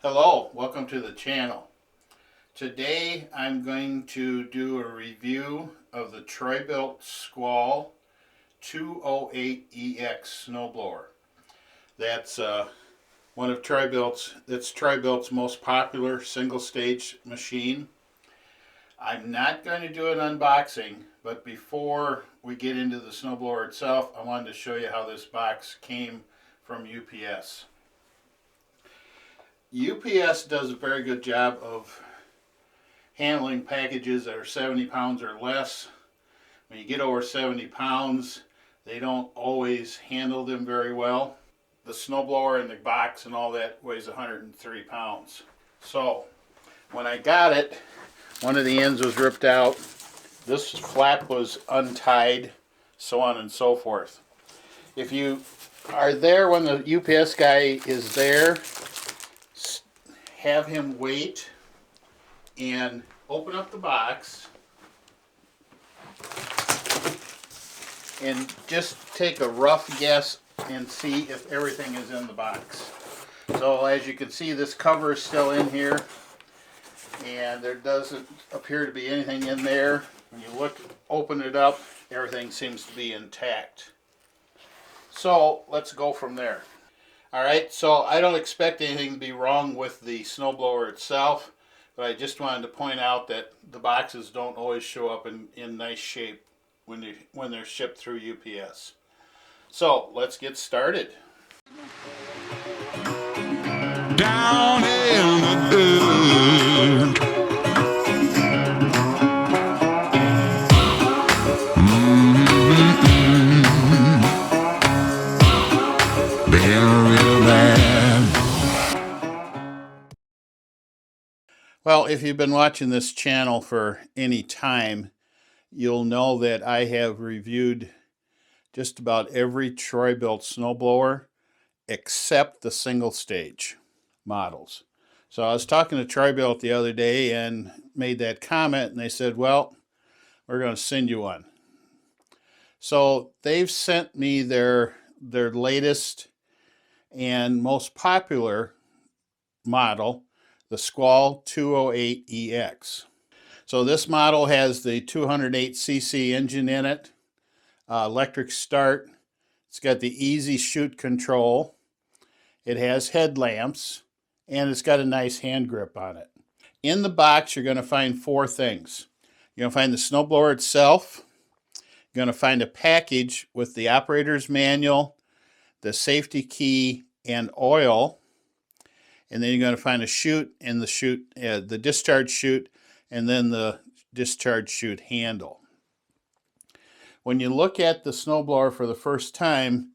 Hello, welcome to the channel. Today I'm going to do a review of the TroyBilt Squall 208EX snowblower. That's one of TroyBilt's most popular single stage machine. I'm not going to do an unboxing, but before we get into the snowblower itself, I wanted to show you how this box came from UPS. UPS does a very good job of handling packages that are 70 pounds or less. When you get over 70 pounds, they don't always handle them very well. The snowblower and the box and all that weighs 103 pounds. So when I got it, one of the ends was ripped out. This flap was untied, so on and so forth. If you are there when the UPS guy is there, have him wait and open up the box and just take a rough guess and see if everything is in the box. So as you can see, this cover is still in here and there doesn't appear to be anything in there. When you open it up, everything seems to be intact. So let's go from there. Alright, so I don't expect anything to be wrong with the snowblower itself, but I just wanted to point out that the boxes don't always show up in nice shape when they're shipped through UPS. So let's get started. Down in the dirt. Well, if you've been watching this channel for any time, you'll know that I have reviewed just about every TroyBilt snowblower except the single stage models. So I was talking to TroyBilt the other day and made that comment, and they said, well, we're going to send you one. So they've sent me their latest and most popular model, the Squall 208EX. So this model has the 208cc engine in it, electric start. It's got the easy chute control. It has headlamps, and it's got a nice hand grip on it. In the box, you're going to find four things. You're going to find the snowblower itself. You're going to find a package with the operator's manual, the safety key, and oil. And then you're going to find a chute and the discharge chute, and then the discharge chute handle. When you look at the snowblower for the first time,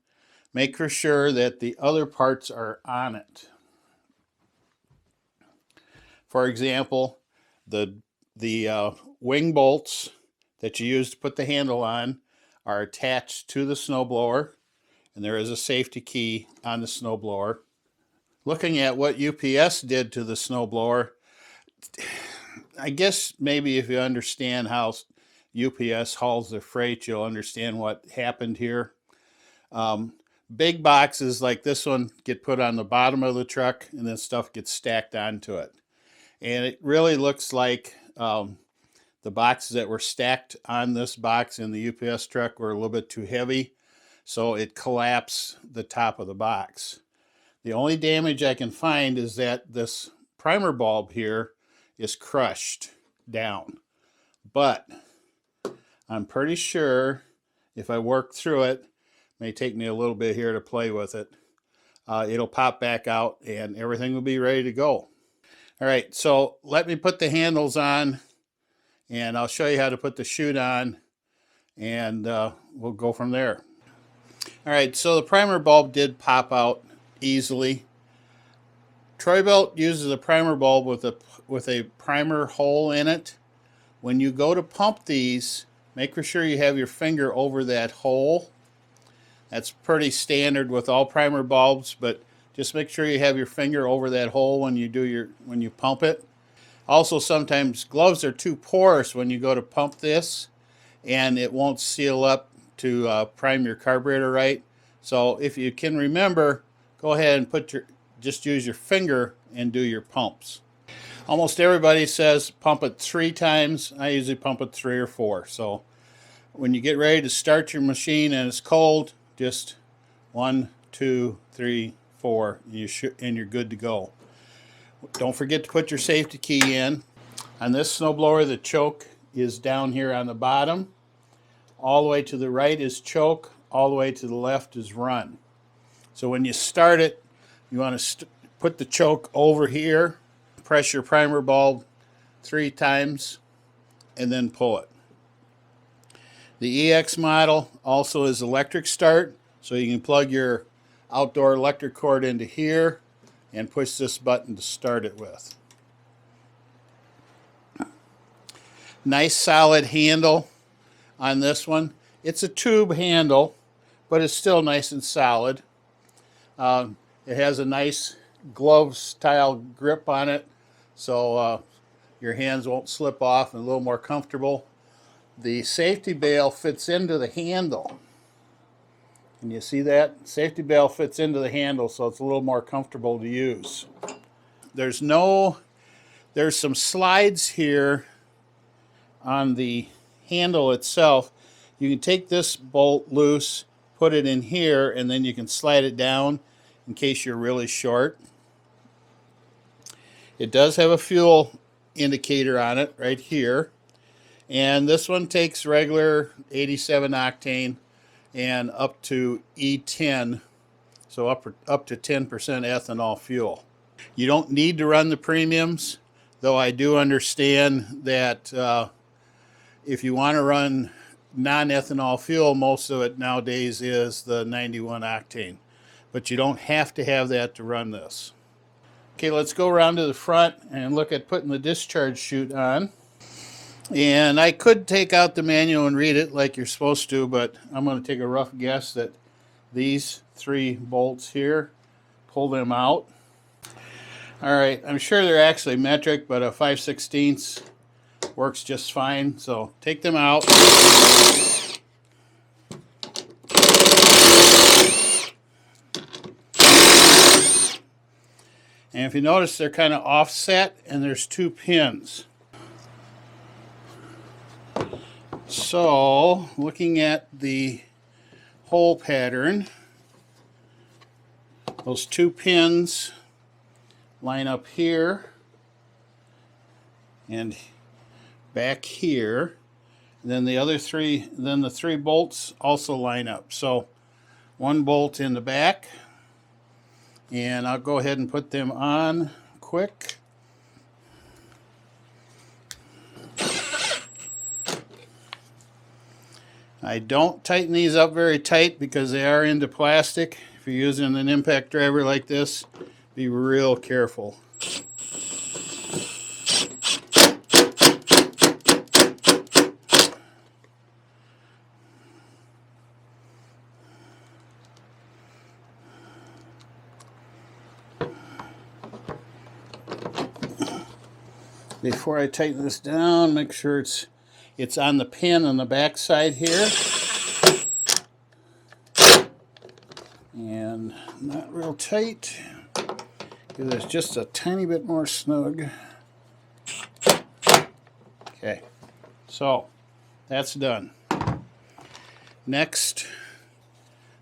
make sure that the other parts are on it. For example, the wing bolts that you use to put the handle on are attached to the snowblower, and there is a safety key on the snowblower. Looking at what UPS did to the snowblower, I guess maybe if you understand how UPS hauls their freight, you'll understand what happened here. Big boxes like this one get put on the bottom of the truck, and then stuff gets stacked onto it. And it really looks like the boxes that were stacked on this box in the UPS truck were a little bit too heavy, so it collapsed the top of the box. The only damage I can find is that this primer bulb here is crushed down. But I'm pretty sure if I work through it, may take me a little bit here to play with it, it'll pop back out and everything will be ready to go. All right, so let me put the handles on and I'll show you how to put the chute on, and we'll go from there. All right, so the primer bulb did pop out easily. TroyBilt uses a primer bulb with a primer hole in it. When you go to pump these, make sure you have your finger over that hole. That's pretty standard with all primer bulbs, but just make sure you have your finger over that hole when you pump it. Also, sometimes gloves are too porous when you go to pump this, and it won't seal up to prime your carburetor right. So if you can remember, go ahead and put just use your finger and do your pumps. Almost everybody says pump it 3 times. I usually pump it 3 or 4. So when you get ready to start your machine and it's cold, just 1, 2, 3, 4, and you're good to go. Don't forget to put your safety key in. On this snowblower, the choke is down here on the bottom. All the way to the right is choke. All the way to the left is run. So when you start it, you want to put the choke over here, press your primer bulb 3 times, and then pull it. The EX model also is electric start, so you can plug your outdoor electric cord into here and push this button to start it with. Nice solid handle on this one. It's a tube handle, but it's still nice and solid. It has a nice glove style grip on it, so your hands won't slip off and a little more comfortable. The safety bail fits into the handle. Can you see that? Safety bail fits into the handle, so it's a little more comfortable to use. There's some slides here on the handle itself. You can take this bolt loose, put it in here, and then you can slide it down in case you're really short. It does have a fuel indicator on it right here. And this one takes regular 87 octane and up to E10, so up to 10% ethanol fuel. You don't need to run the premiums, though I do understand that if you want to run non-ethanol fuel, most of it nowadays is the 91 octane. But you don't have to have that to run this. Okay, let's go around to the front and look at putting the discharge chute on. And I could take out the manual and read it like you're supposed to, but I'm going to take a rough guess that these 3 bolts here, pull them out. All right, I'm sure they're actually metric, but a 5/16 works just fine. So take them out. And if you notice, they're kind of offset and there's 2 pins. So, looking at the hole pattern, those 2 pins line up here and back here. And then the other 3, then the 3 bolts also line up. So, 1 bolt in the back, and I'll go ahead and put them on quick. I don't tighten these up very tight because they are into plastic. If you're using an impact driver like this, be real careful. Before I tighten this down, make sure it's on the pin on the back side here. And not real tight, because it's just a tiny bit more snug. Okay, so that's done. Next,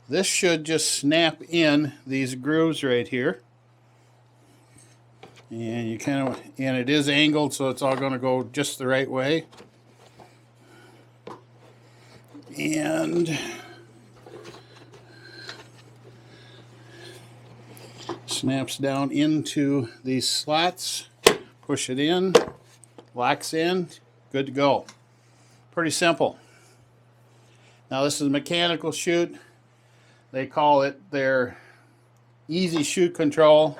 this should just snap in these grooves right here. And you and it is angled, so it's all going to go just the right way. And snaps down into these slots. Push it in, locks in, good to go. Pretty simple. Now this is a mechanical chute. They call it their easy chute control.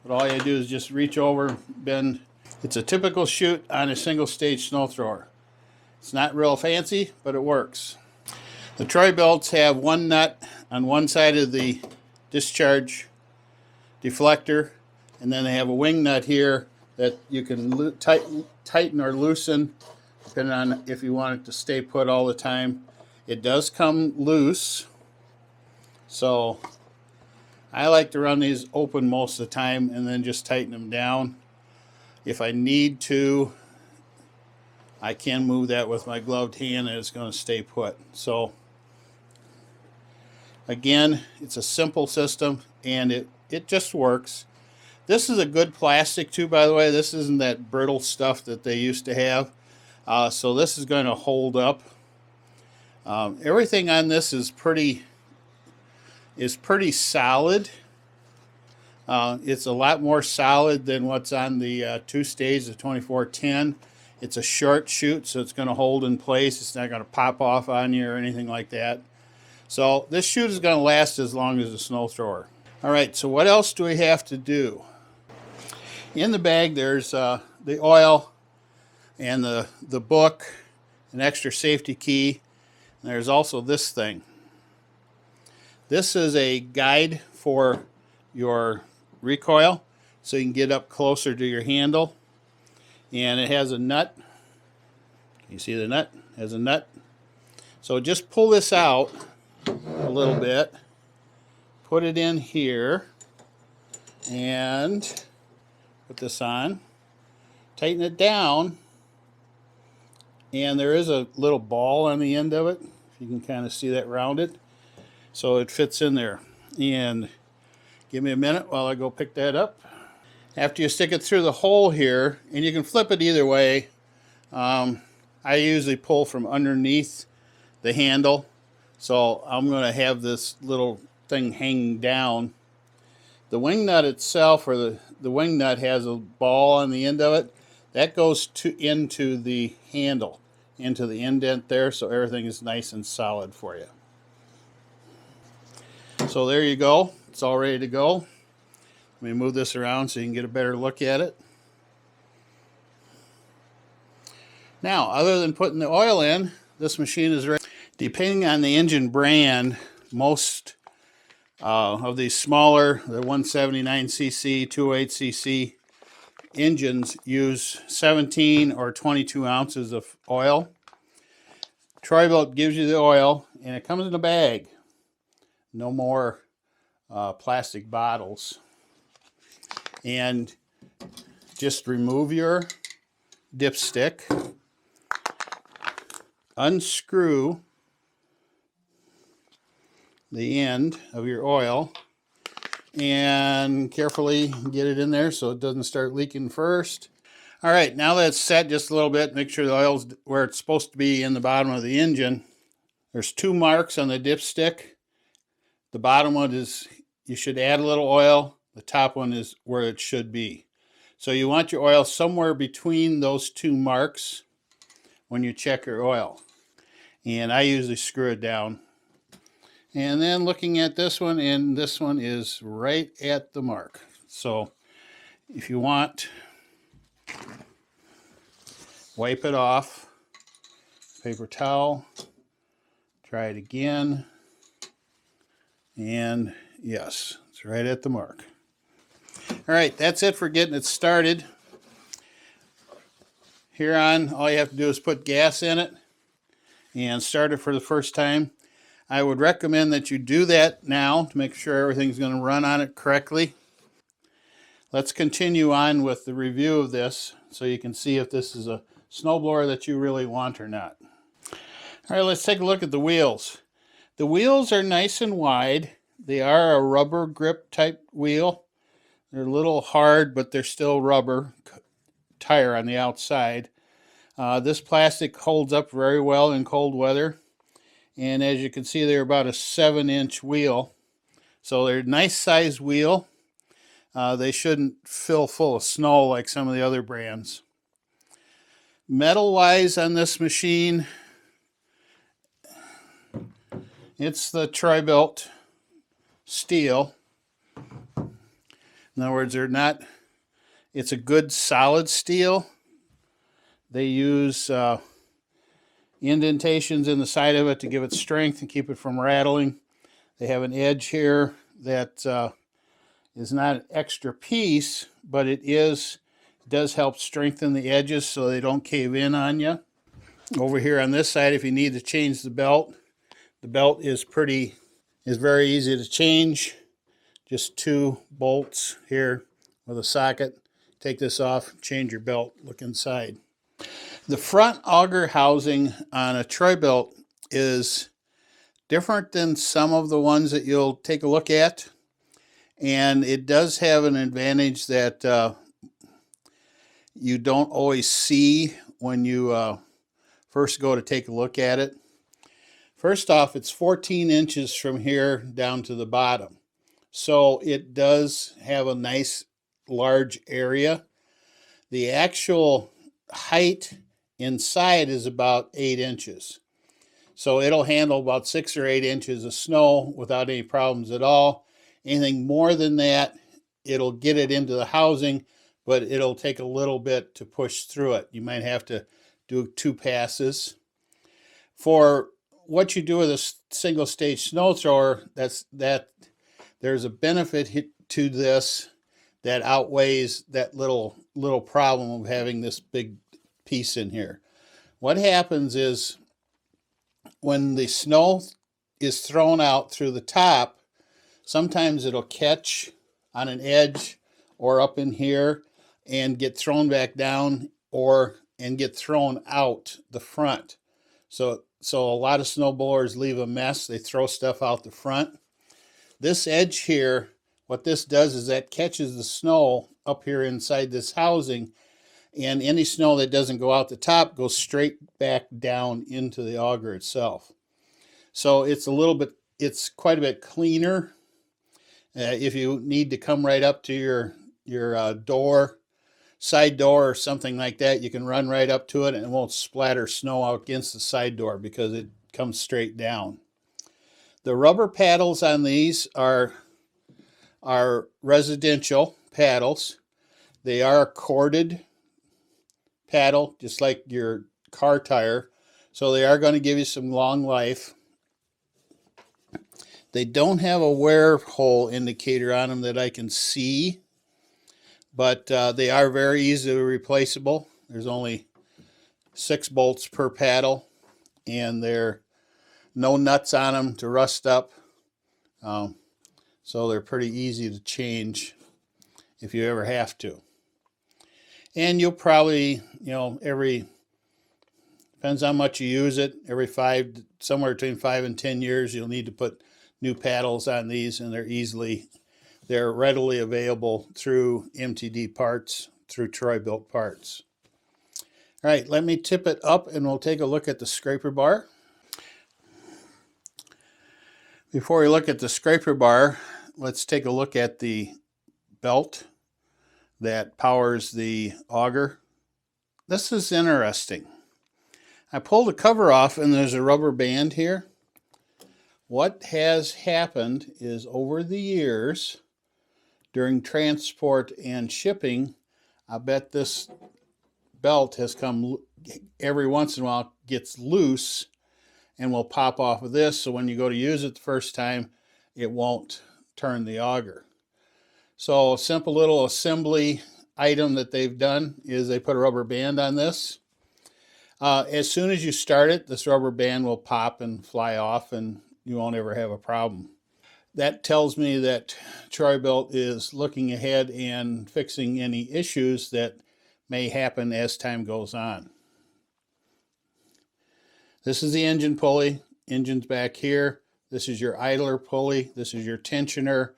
But all you do is just reach over, bend. It's a typical chute on a single stage snow thrower. It's not real fancy, but it works. The Troy-Bilts have 1 nut on one side of the discharge deflector, and then they have a wing nut here that you can tighten or loosen depending on if you want it to stay put all the time. It does come loose, so I like to run these open most of the time and then just tighten them down. If I need to, I can move that with my gloved hand and it's going to stay put. So again, it's a simple system and it just works. This is a good plastic too, by the way. This isn't that brittle stuff that they used to have. So this is going to hold up. Everything on this is pretty solid. It's a lot more solid than what's on the 2-stage, the 2410. It's a short chute, so it's going to hold in place. It's not going to pop off on you or anything like that. So this chute is going to last as long as a snow thrower. All right, so what else do we have to do? In the bag, there's the oil and the book, an extra safety key. And there's also this thing. This is a guide for your recoil, so you can get up closer to your handle. And it has a nut. You see the nut? It has a nut. So just pull this out a little bit, put it in here, and put this on. Tighten it down, and there is a little ball on the end of it. You can kind of see that rounded. So it fits in there. And give me a minute while I go pick that up. After you stick it through the hole here, and you can flip it either way. I usually pull from underneath the handle. So I'm going to have this little thing hanging down. The wing nut itself, or the wing nut has a ball on the end of it. That goes into the handle, into the indent there, so everything is nice and solid for you. So there you go. It's all ready to go. Let me move this around so you can get a better look at it. Now, other than putting the oil in, this machine is ready. Depending on the engine brand, most of these smaller, the 179cc, 208cc engines use 17 or 22 ounces of oil. TroyBilt gives you the oil, and it comes in a bag. No more plastic bottles. And just remove your dipstick, unscrew the end of your oil, and carefully get it in there so it doesn't start leaking first. All right, now that it's set just a little bit, make sure the oil's where it's supposed to be in the bottom of the engine. There's 2 marks on the dipstick. The bottom one is, you should add a little oil. The top one is where it should be. So you want your oil somewhere between those 2 marks when you check your oil. And I usually screw it down. And then looking at this one, and this one is right at the mark. So if you want, wipe it off, paper towel, try it again, and yes, it's right at the mark. All right, that's it for getting it started. Here on, all you have to do is put gas in it and start it for the first time. I would recommend that you do that now to make sure everything's going to run on it correctly. Let's continue on with the review of this so you can see if this is a snowblower that you really want or not. All right, let's take a look at the wheels. The wheels are nice and wide. They are a rubber grip type wheel. They're a little hard, but they're still rubber tire on the outside. This plastic holds up very well in cold weather. And as you can see, they're about a 7-inch wheel. So they're a nice size wheel. They shouldn't fill full of snow like some of the other brands. Metal-wise on this machine, it's the TroyBilt steel. In other words, it's a good solid steel. They use indentations in the side of it to give it strength and keep it from rattling. They have an edge here that is not an extra piece, but it does help strengthen the edges so they don't cave in on you. Over here on this side, if you need to change the belt is very easy to change. just 2 bolts here with a socket. Take this off, change your belt, look inside. The front auger housing on a TroyBilt is different than some of the ones that you'll take a look at. And it does have an advantage that you don't always see when you first go to take a look at it. First off, it's 14 inches from here down to the bottom. So it does have a nice large area. The actual height inside is about 8 inches. So it'll handle about 6 or 8 inches of snow without any problems at all. Anything more than that, it'll get it into the housing, but it'll take a little bit to push through it. You might have to do 2 passes. For what you do with a single stage snow thrower, there's a benefit to this that outweighs that little problem of having this big piece in here. What happens is when the snow is thrown out through the top, sometimes it'll catch on an edge or up in here and get thrown back down and get thrown out the front. So a lot of snowblowers leave a mess. They throw stuff out the front. This edge here, what this does is that catches the snow up here inside this housing, and any snow that doesn't go out the top goes straight back down into the auger itself. So it's quite a bit cleaner. If you need to come right up to your door, side door or something like that, you can run right up to it and it won't splatter snow out against the side door because it comes straight down. The rubber paddles on these are residential paddles. They are a corded paddle, just like your car tire, so they are going to give you some long life. They don't have a wear hole indicator on them that I can see, but they are very easily replaceable. There's only 6 bolts per paddle, and they're no nuts on them to rust up. So they're pretty easy to change if you ever have to. And you'll probably, depends how much you use it, somewhere between 5 and 10 years, you'll need to put new paddles on these, and they're readily available through MTD parts, through TroyBilt parts. All right, let me tip it up and we'll take a look at the scraper bar. Before we look at the scraper bar, let's take a look at the belt that powers the auger. This is interesting. I pulled the cover off and there's a rubber band here. What has happened is over the years, during transport and shipping, I bet this belt has come every once in a while, gets loose and will pop off of this. So when you go to use it the first time, it won't turn the auger. So a simple little assembly item that they've done is they put a rubber band on this. As soon as you start it, this rubber band will pop and fly off and you won't ever have a problem. That tells me that TroyBilt is looking ahead and fixing any issues that may happen as time goes on. This is the engine pulley. Engine's back here. This is your idler pulley. This is your tensioner.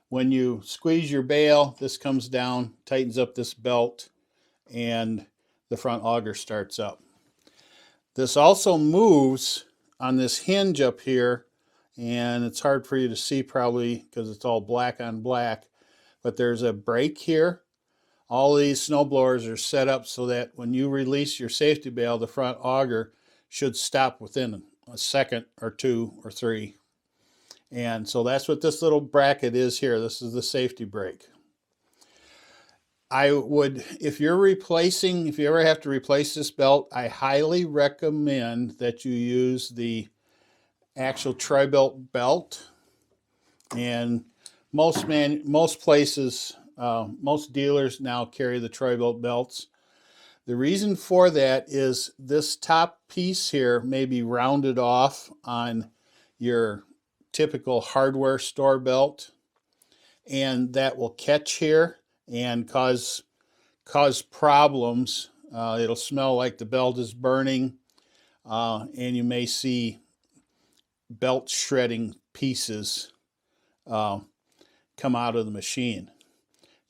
When you squeeze your bail, this comes down, tightens up this belt, and the front auger starts up. This also moves on this hinge up here, and it's hard for you to see probably because it's all black on black, but there's a brake here. All these snowblowers are set up so that when you release your safety bail, the front auger should stop within a second or 2 or 3. And so that's what this little bracket is here. This is the safety brake. If you ever have to replace this belt, I highly recommend that you use the actual TroyBilt belt. And most places, most dealers now carry the TroyBilt belts. The reason for that is this top piece here may be rounded off on your typical hardware store belt. and that will catch here and cause problems. It'll smell like the belt is burning, and you may see belt shredding pieces come out of the machine.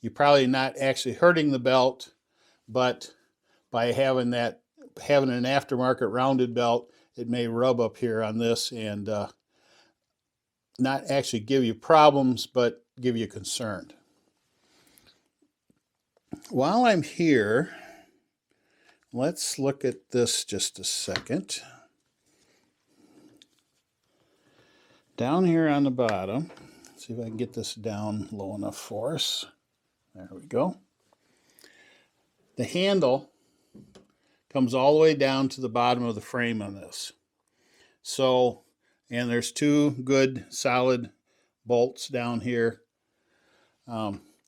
You're probably not actually hurting the belt, but by having an aftermarket rounded belt, it may rub up here on this and not actually give you problems, but give you concern. While I'm here, let's look at this just a second. Down here on the bottom, let's see if I can get this down low enough for us. There we go. The handle comes all the way down to the bottom of the frame on this. So, and there's two good solid bolts down here.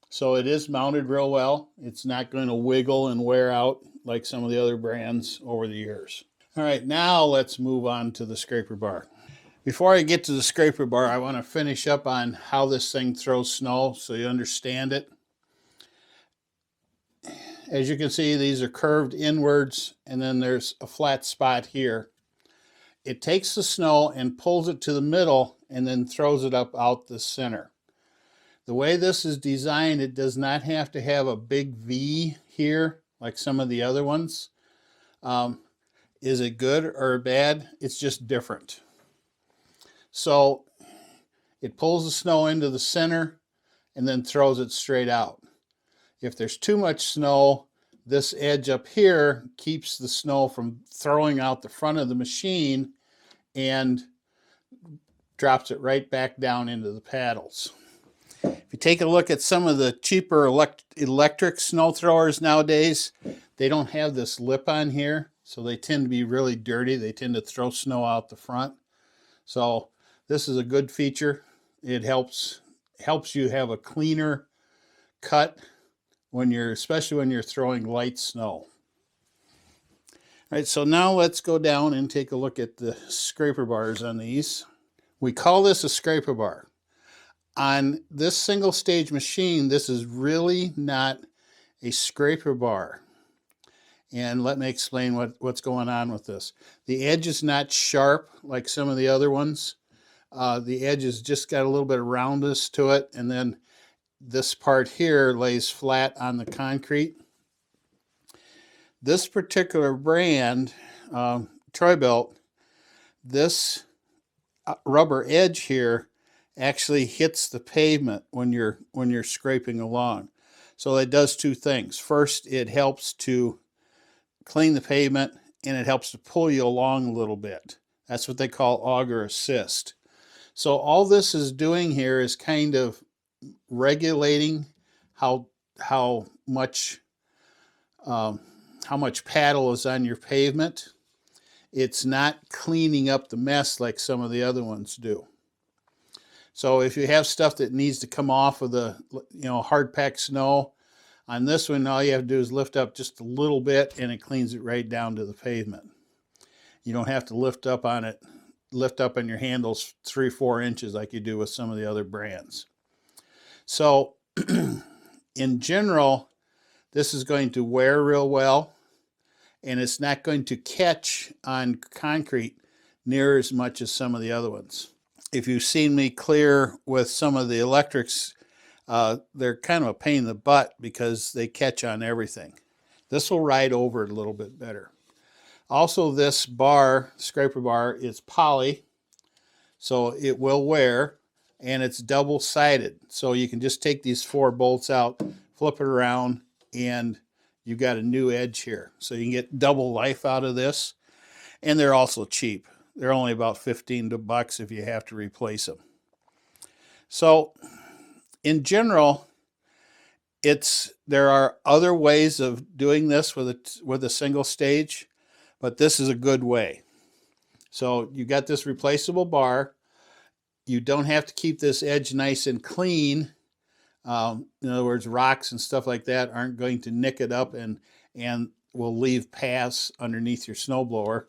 So it is mounted real well. It's not going to wiggle and wear out like some of the other brands over the years. All right, now let's move on to the scraper bar. Before I get to the scraper bar, I want to finish up on how this thing throws snow so you understand it. As you can see, these are curved inwards, and then there's a flat spot here. It takes the snow and pulls it to the middle and then throws it up out the center. The way this is designed, it does not have to have a big V here like some of the other ones. Is it good or bad? It's just different. So it pulls the snow into the center and then throws it straight out. If there's too much snow, this edge up here keeps the snow from throwing out the front of the machine and drops it right back down into the paddles. If you take a look at some of the cheaper electric snow throwers nowadays, they don't have this lip on here, so they tend to be really dirty. They tend to throw snow out the front. So this is a good feature. It helps you have a cleaner cut especially when you're throwing light snow. All right, so now let's go down and take a look at the scraper bars on these. We call this a scraper bar. On this single stage machine, this is really not a scraper bar. And let me explain what's going on with this. The edge is not sharp like some of the other ones. The edge has just got a little bit of roundness to it, and then this part here lays flat on the concrete. This particular brand, TroyBilt, this rubber edge here actually hits the pavement when you're scraping along. So it does two things. First, it helps to clean the pavement, and it helps to pull you along a little bit. That's what they call auger assist. So all this is doing here is kind of regulating how much paddle is on your pavement. It's not cleaning up the mess like some of the other ones do. So if you have stuff that needs to come off of the hard packed snow, on this one all you have to do is lift up just a little bit and it cleans it right down to the pavement. You don't have to lift up on your handles 3 or 4 inches like you do with some of the other brands. So in general, this is going to wear real well, and it's not going to catch on concrete near as much as some of the other ones. If you've seen me clear with some of the electrics, they're kind of a pain in the butt because they catch on everything. This will ride over it a little bit better. Also, this scraper bar, is poly, so it will wear, and it's double-sided. So you can just take these 4 bolts out, flip it around, and you've got a new edge here. So you can get double life out of this, and they're also cheap. They're only about $15 if you have to replace them. So in general, there are other ways of doing this with a single stage, but this is a good way. So you got this replaceable bar. You don't have to keep this edge nice and clean. In other words, rocks and stuff like that aren't going to nick it up and will leave paths underneath your snowblower.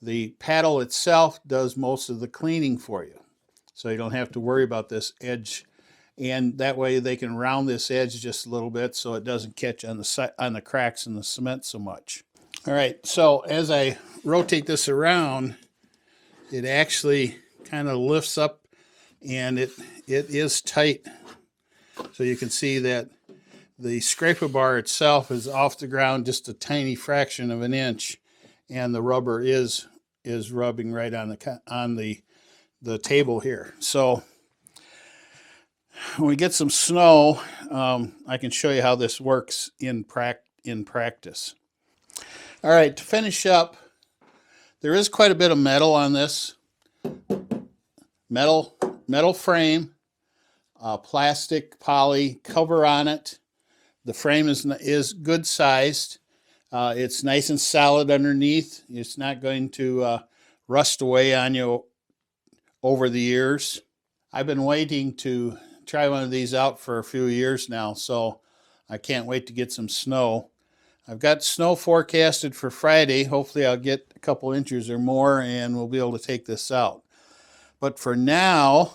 The paddle itself does most of the cleaning for you. So you don't have to worry about this edge and that way they can round this edge just a little bit so it doesn't catch on the cracks in the cement so much. All right, so as I rotate this around, it actually kind of lifts up, and it is tight. So you can see that the scraper bar itself is off the ground just a tiny fraction of an inch, and the rubber is rubbing right on the table here. So when we get some snow, I can show you how this works in practice. All right, to finish up, there is quite a bit of metal on this. Metal frame, plastic poly cover on it. The frame is good sized. It's nice and solid underneath. It's not going to rust away on you over the years. I've been waiting to try one of these out for a few years now, so I can't wait to get some snow. I've got snow forecasted for Friday. Hopefully I'll get a couple inches or more and we'll be able to take this out. But for now,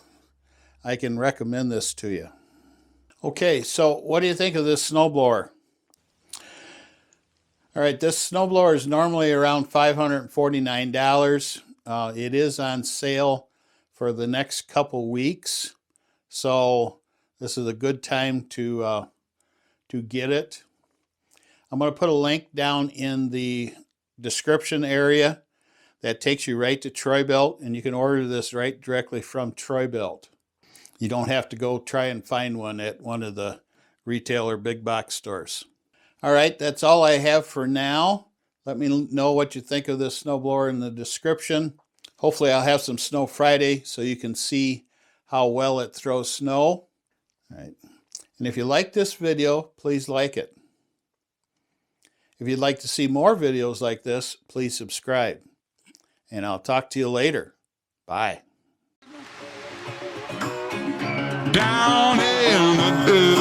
I can recommend this to you. Okay, so what do you think of this snowblower? All right, this snowblower is normally around $549. It is on sale for the next couple weeks, so this is a good time to get it. I'm going to put a link down in the description area that takes you right to TroyBilt, and you can order this right directly from TroyBilt. You don't have to go try and find one at one of the retail or big box stores. All right, that's all I have for now. Let me know what you think of this snowblower in the description. Hopefully I'll have some snow Friday so you can see how well it throws snow. All right. And if you like this video, please like it. If you'd like to see more videos like this, please subscribe. And I'll talk to you later. Bye. Down in the dirt.